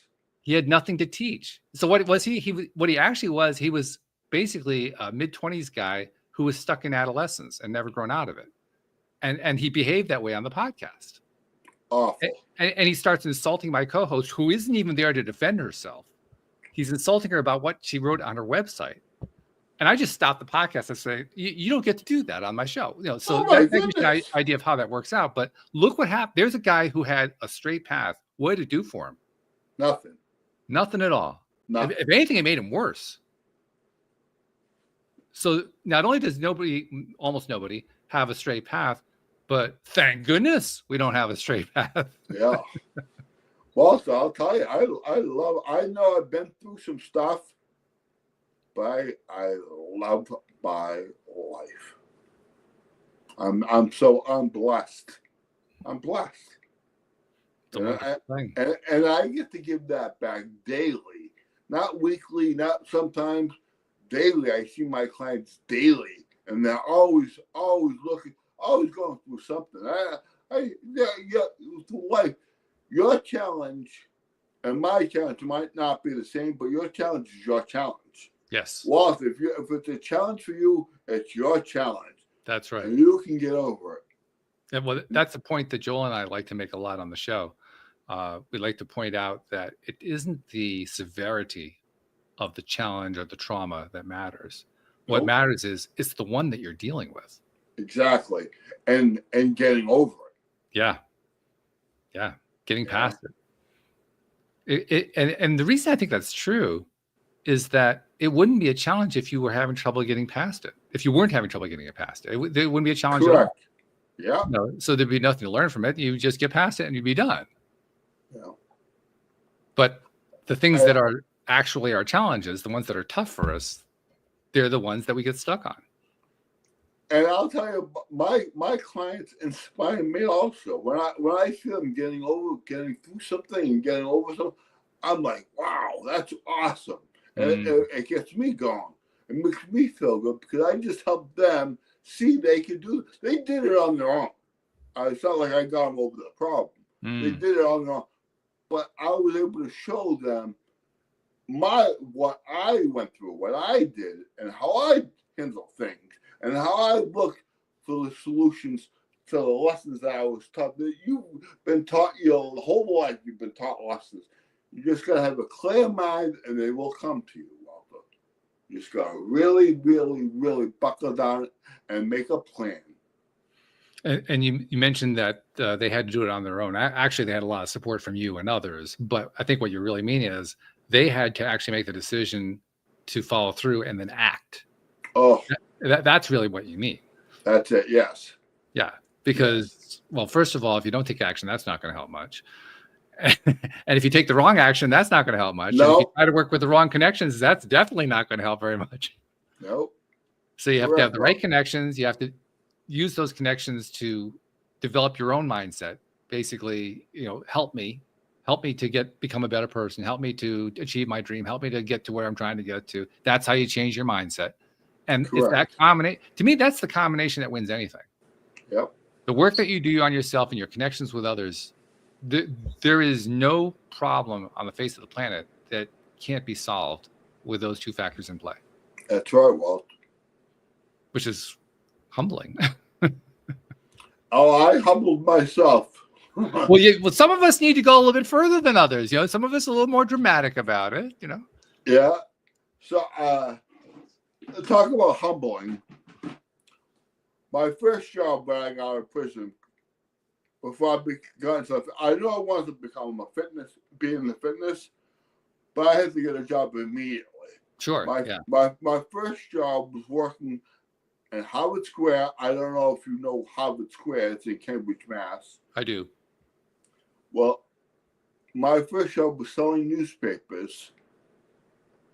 He had nothing to teach. So what was he? What he actually was, he was basically a mid-20s guy who was stuck in adolescence and never grown out of it. And he behaved that way on the podcast. Awful. And he starts insulting my co-host, who isn't even there to defend herself. He's insulting her about what she wrote on her website. And I just stopped the podcast and say, you don't get to do that on my show. So that gives you an idea of how that works out. But look what happened. There's a guy who had a straight path. What did it do for him? Nothing. Nothing at all. Nothing. If anything, it made him worse. So not only does almost nobody have a straight path, but thank goodness we don't have a straight path. Yeah. Well, so I'll tell you, I know I've been through some stuff, but I love my life. I'm blessed. I'm blessed. And I get to give that back daily, not weekly, not sometimes daily. I see my clients daily, and they're always looking, always going through something. Through life, your challenge And my challenge might not be the same, but your challenge is your challenge. Yes. Walt, if it's a challenge for you, it's your challenge. That's right. And you can get over it. And well, that's the point that Joel and I like to make a lot on the show. We like to point out that it isn't the severity of the challenge or the trauma that matters. What Nope. matters is it's the one that you're dealing with. Exactly. And getting over it. Yeah. Yeah. Getting past it. And the reason I think that's true is that it wouldn't be a challenge if you were having trouble getting past it. If you weren't having trouble getting it past it, it wouldn't be a challenge at all. Correct. Yeah. No, so there'd be nothing to learn from it. You just get past it and you'd be done. Yeah. But the things that are actually our challenges, the ones that are tough for us, they're the ones that we get stuck on. And I'll tell you, my clients inspire me also. When I see them getting through something and getting over something, I'm like, wow, that's awesome. And it gets me going. It makes me feel good because I just helped them see they could do it. They did it on their own. It's not like I got them over the problem. They did it on their own. But I was able to show them what I went through, what I did, and how I handle things, and how I look for the solutions to the lessons that I was taught. That you've been taught your whole life. You've been taught lessons. You just gotta have a clear mind, and they will come to you, Walter. You just gotta really, really, really buckle down and make a plan. And you mentioned that they had to do it on their own. Actually, they had a lot of support from you and others. But I think what you really mean is they had to actually make the decision to follow through and then act. Oh, that's really what you mean. That's it. Yes. Yeah. Because, well, first of all, if you don't take action, that's not going to help much. And if you take the wrong action, that's not going to help much. No. And if you try to work with the wrong connections, that's definitely not going to help very much. No. So you have to have the right connections. You have to use those connections to develop your own mindset. Basically, help me to become a better person. Help me to achieve my dream. Help me to get to where I'm trying to get to. That's how you change your mindset. And it's that to me, that's the combination that wins anything. Yep. The work that you do on yourself and your connections with others, there is no problem on the face of the planet that can't be solved with those two factors in play. That's right, Walt. Which is humbling. Oh, I humbled myself. Well, some of us need to go a little bit further than others. Some of us are a little more dramatic about it. Yeah. So, talk about humbling. My first job when I got out of prison, before I got into stuff, I knew I wanted to become be in the fitness, but I had to get a job immediately. Sure. My first job was working in Harvard Square. I don't know if you know Harvard Square. It's in Cambridge, Mass. I do. Well, my first job was selling newspapers.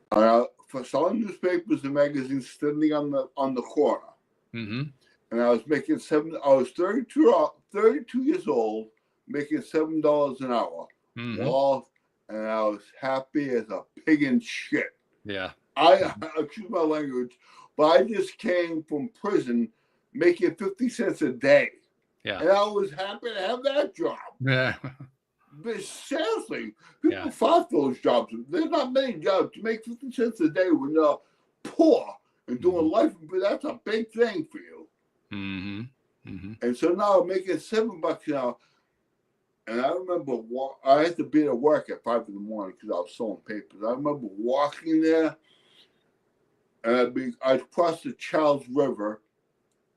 For selling newspapers and magazines, standing on the corner. Mm-hmm. And I was making I was 32 years old, making $7 an hour. Mm-hmm. Well, and I was happy as a pig in shit. Yeah. Excuse my language, but I just came from prison making 50 cents a day. Yeah. And I was happy to have that job. Yeah. But seriously, people fight for those jobs. There's not many jobs to make 50 cents a day when you're poor and doing life. But that's a big thing for you. Mm-hmm. Mm-hmm. And so now I'm making $7 an hour. And I remember I had to be at work at 5 in the morning because I was selling papers. I remember walking there, and I'd cross the Charles River,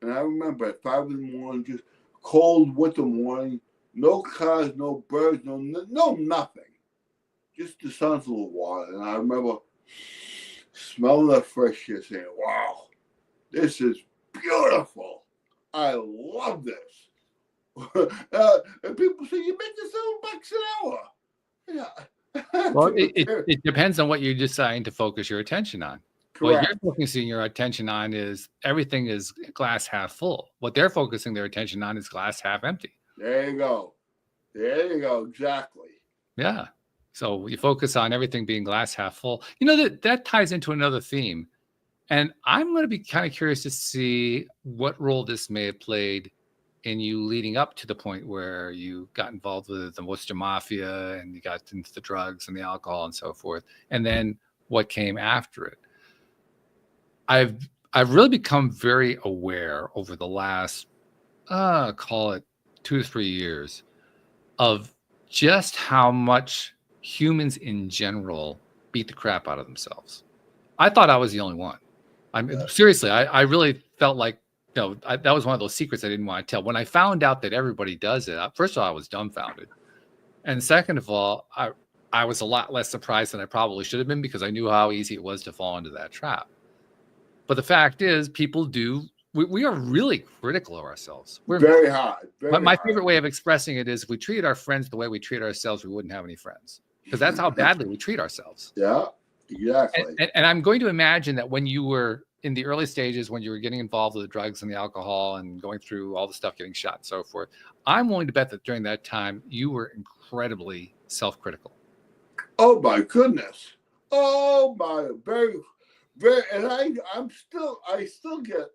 and I remember at 5 in the morning, just cold winter morning, no cars, no birds, no nothing, just the sounds of the water. And I remember smelling the fresh air, saying, "Wow, this is beautiful. I love this." And people say, "You're making $7 an hour." Yeah. Well, it depends on what you're deciding to focus your attention on. Correct. What you're focusing your attention on is everything is glass half full. What they're focusing their attention on is glass half empty. There you go. Exactly. Yeah. So you focus on everything being glass half full. That ties into another theme. And I'm going to be kind of curious to see what role this may have played in you leading up to the point where you got involved with the Worcester Mafia and you got into the drugs and the alcohol and so forth, and then what came after it. I've really become very aware over the last call it 2 to 3 years of just how much humans in general beat the crap out of themselves. I thought I was the only one. Seriously, I really felt like, that was one of those secrets I didn't want to tell. When I found out that everybody does it, first of all, I was dumbfounded. And second of all, I was a lot less surprised than I probably should have been, because I knew how easy it was to fall into that trap. But the fact is, people do. We are really critical of ourselves. We're very hard. My favorite way of expressing it is, if we treated our friends the way we treat ourselves, we wouldn't have any friends, because that's how badly we treat ourselves. Yeah, exactly. And I'm going to imagine that when you were in the early stages, when you were getting involved with the drugs and the alcohol and going through all the stuff, getting shot and so forth, I'm willing to bet that during that time you were incredibly self-critical. Oh my goodness. Oh my, very, very. And I still get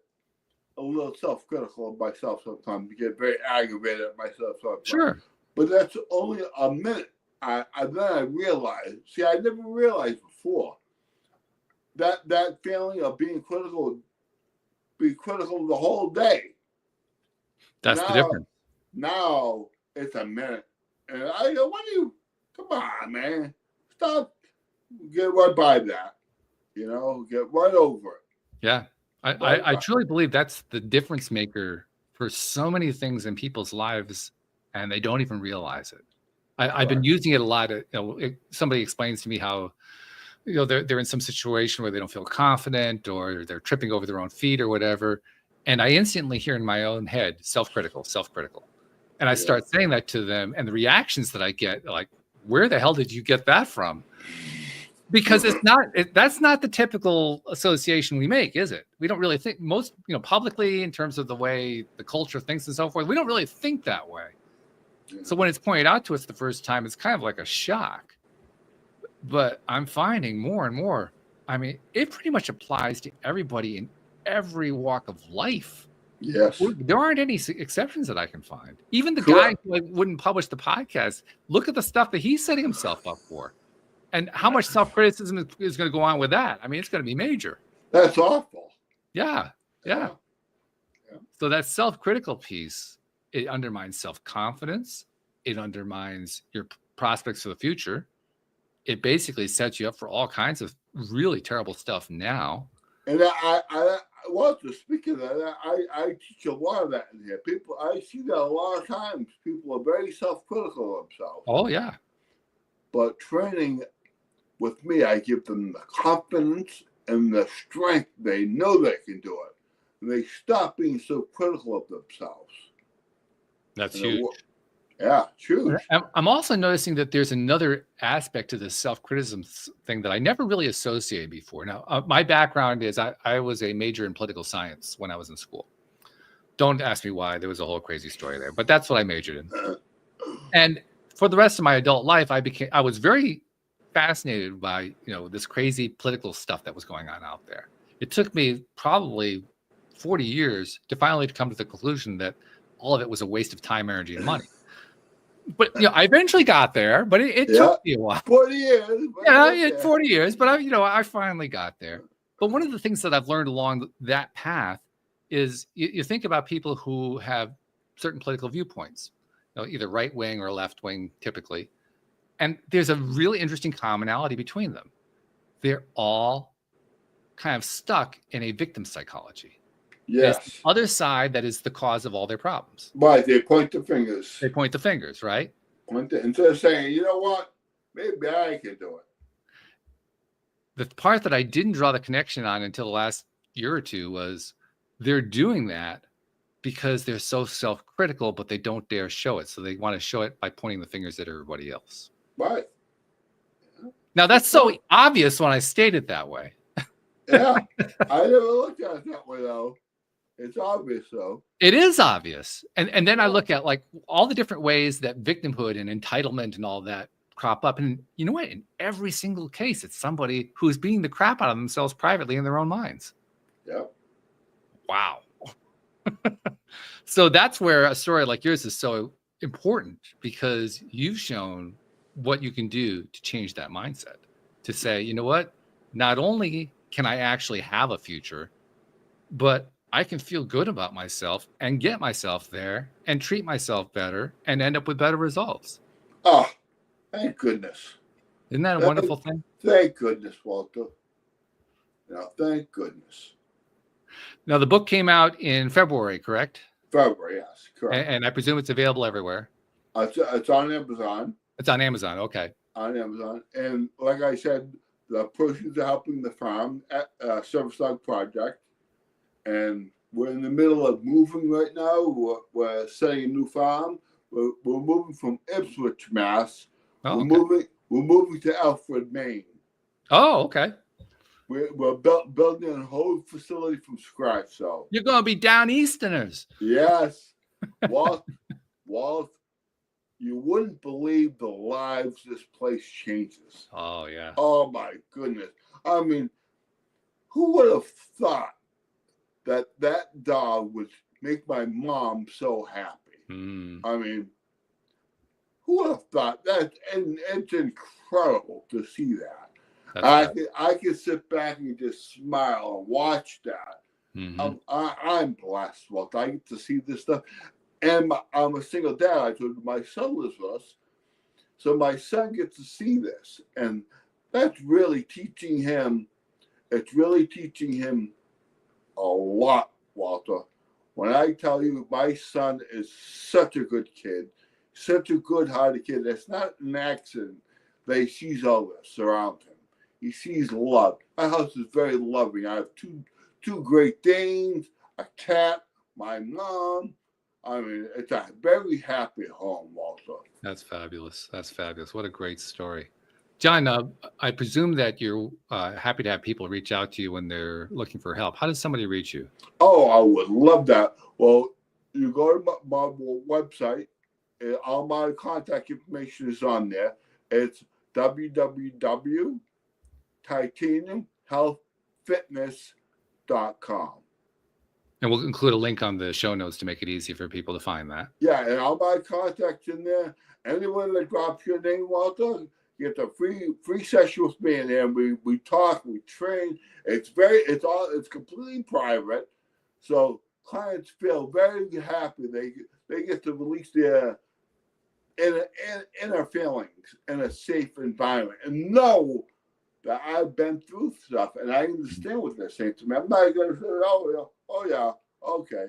a little self-critical of myself sometimes. I get very aggravated at myself sometimes. Sure. But that's only a minute. Then I realized. See, I never realized before that feeling of being critical the whole day. That's the difference. Now it's a minute, and I go, come on, man, stop, get right by that, get right over it. Yeah. I truly believe that's the difference maker for so many things in people's lives, and they don't even realize it. I've been using it a lot. Somebody explains to me how, they're in some situation where they don't feel confident, or they're tripping over their own feet or whatever. And I instantly hear in my own head, self-critical. And I start saying that to them, and the reactions that I get, like, where the hell did you get that from? Because that's not the typical association we make, is it? We don't really think most, publicly, in terms of the way the culture thinks and so forth. We don't really think that way. So when it's pointed out to us the first time, it's kind of like a shock. But I'm finding more and more, it pretty much applies to everybody in every walk of life. Yes. There aren't any exceptions that I can find. Even the guy who wouldn't publish the podcast, look at the stuff that he's setting himself up for. And how much self-criticism is going to go on with that? It's going to be major. That's awful. Yeah. So that self-critical piece, it undermines self-confidence. It undermines your prospects for the future. It basically sets you up for all kinds of really terrible stuff now. And I want to speak of that. I teach a lot of that in here. I see that a lot of times. People are very self-critical of themselves. Oh, yeah. But training with me, I give them the confidence and the strength. They know they can do it. And they stop being so critical of themselves. That's huge. Yeah, huge. I'm also noticing that there's another aspect to this self-criticism thing that I never really associated before. Now, my background is I was a major in political science when I was in school. Don't ask me why. There was a whole crazy story there, but that's what I majored in. And for the rest of my adult life, I was very fascinated by, this crazy political stuff that was going on out there. It took me probably 40 years to finally come to the conclusion that all of it was a waste of time, energy, and money. But I eventually got there, but it took me a while. 40 years. Yeah, 40 years, but I finally got there. But one of the things that I've learned along that path is you think about people who have certain political viewpoints, either right wing or left wing, typically, and there's a really interesting commonality between them. They're all kind of stuck in a victim psychology. Yes. It's the other side that is the cause of all their problems. Right. They point the fingers. Right? Instead of saying, you know what? Maybe I can do it. The part that I didn't draw the connection on until the last year or two was they're doing that because they're so self-critical, but they don't dare show it. So they want to show it by pointing the fingers at everybody else. Right. Now, that's so obvious when I state it that way. Yeah. I never looked at it that way, though. It's obvious, though. It is obvious. And then I look at like all the different ways that victimhood and entitlement and all that crop up. And you know what? In every single case, it's somebody who's beating the crap out of themselves privately in their own minds. Yeah. Wow. So that's where a story like yours is so important, because you've shown what you can do to change that mindset, to say, you know what, not only can I actually have a future, but I can feel good about myself and get myself there and treat myself better and end up with better results. Oh, thank goodness. Isn't that a wonderful thing? Thank goodness, Walter. Thank goodness. Now, the book came out in February, correct? February, yes, correct. And I presume it's available everywhere. It's on Amazon. It's on Amazon. Okay. On Amazon. And like I said, the proceeds are helping the farm at Service Dog Project. And we're in the middle of moving right now. We're setting a new farm. We're moving from Ipswich, Mass. Oh, okay. We're moving to Alfred, Maine. Oh, okay. We're building a whole facility from scratch. So you're going to be down Easterners. Yes. Walt, you wouldn't believe the lives this place changes. Oh, yeah. Oh, my goodness. I mean, who would have thought that dog would make my mom so happy? I mean, who would have thought that? And it's incredible to see that. I can sit back and just smile and watch that. Mm-hmm. I'm blessed. Well, I get to see this stuff. And I'm a single dad. I told you my son lives with us. So my son gets to see this. And that's really teaching him. It's really teaching him a lot, Walter. When I tell you my son is such a good kid, such a good-hearted kid, it's not an accident that he sees all this around him. He sees love. My house is very loving. I have two Great Danes, a cat, my mom. I mean, it's a very happy home, Walter. That's fabulous. That's fabulous. What a great story. John, I presume that you're happy to have people reach out to you when they're looking for help. How does somebody reach you? Oh, I would love that. Well, you go to my website. All my contact information is on there. It's www.titaniumhealthfitness.com. And we'll include a link on the show notes to make it easy for people to find that. Yeah, and all my contacts in there. Anyone that drops your name, Walter, you get a free session with me in there. And we talk, we train. It's completely private. So clients feel very happy. They get to release their inner feelings in a safe environment and know that I've been through stuff and I understand what they're saying to me. I'm not going to say, oh yeah, okay.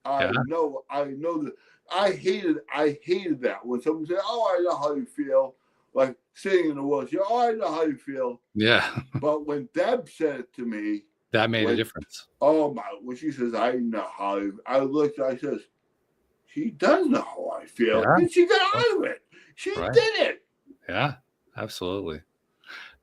I know that. I hated that when someone said, "Oh, I know how you feel," like sitting in the woods. Oh, I know how you feel. Yeah. But when Deb said it to me, that made a difference. Oh my! When she says, "I know how," I looked. I says, "She does know how I feel," and she got out of it. She did it. Yeah, absolutely.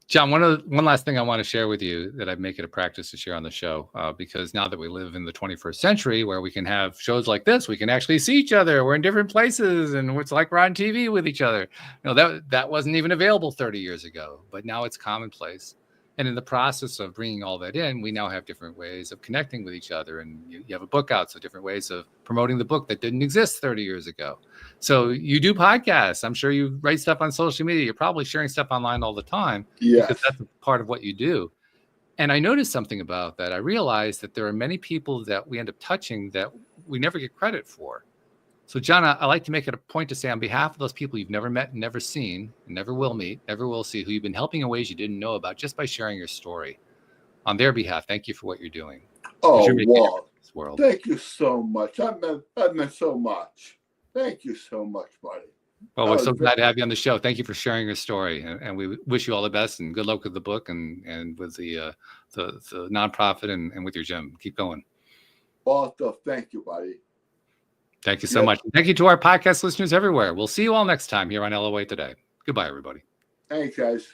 John, one last thing I want to share with you that I make it a practice to share on the show, because now that we live in the 21st century where we can have shows like this, we can actually see each other. We're in different places and it's like we're on TV with each other. That wasn't even available 30 years ago, but now it's commonplace. And in the process of bringing all that in, we now have different ways of connecting with each other. And you have a book out, so different ways of promoting the book that didn't exist 30 years ago. So you do podcasts. I'm sure you write stuff on social media. You're probably sharing stuff online all the time. Yeah, because that's a part of what you do. And I noticed something about that. I realized that there are many people that we end up touching that we never get credit for. So, John, I like to make it a point to say on behalf of those people you've never met, never seen, never will meet, never will see, who you've been helping in ways you didn't know about just by sharing your story. On their behalf, thank you for what you're doing. Oh, Walt, this world. Thank you so much. That meant so much. Thank you so much, buddy. Well, we're so glad to have you on the show. Thank you for sharing your story. And we wish you all the best and good luck with the book and with the nonprofit and with your gym. Keep going. Walter, thank you, buddy. Thank you so much. Thank you to our podcast listeners everywhere. We'll see you all next time here on LOA Today. Goodbye, everybody. Thanks, guys.